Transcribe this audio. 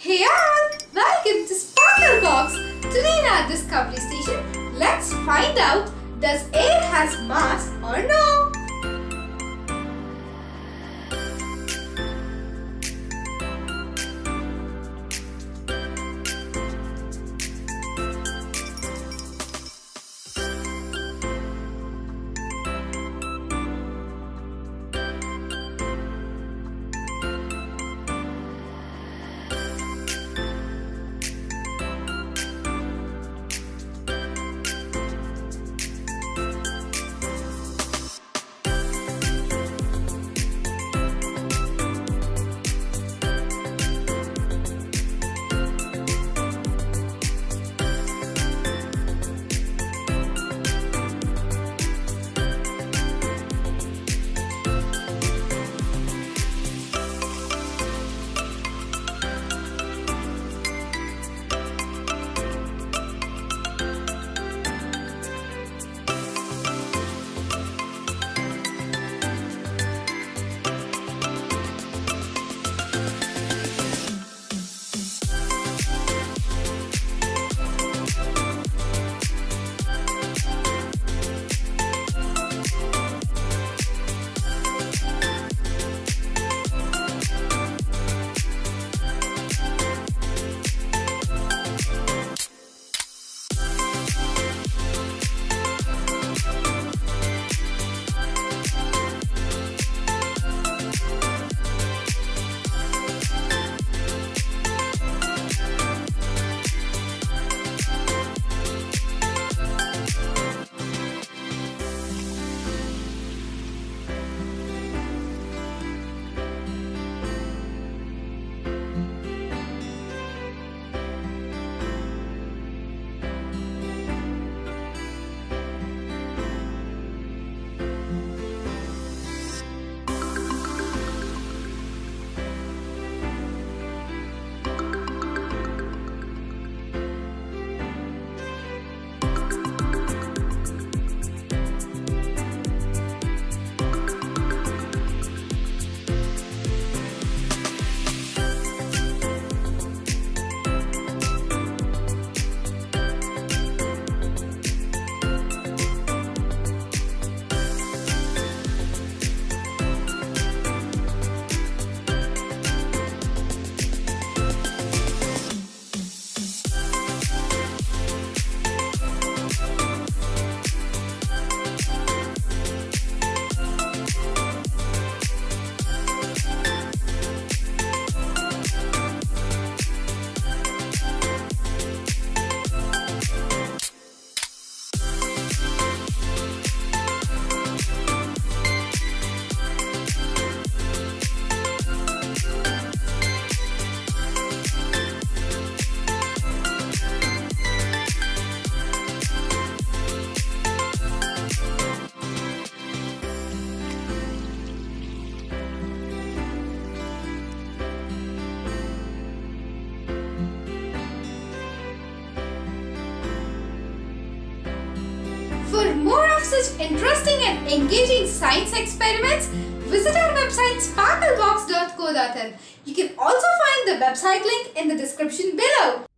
Hey all! Welcome to Sparklebox! Today in our discovery station, let's find out, does air has mass or no? For more of such interesting and engaging science experiments, visit our website sparklebox.co.in. You can also find the website link in the description below.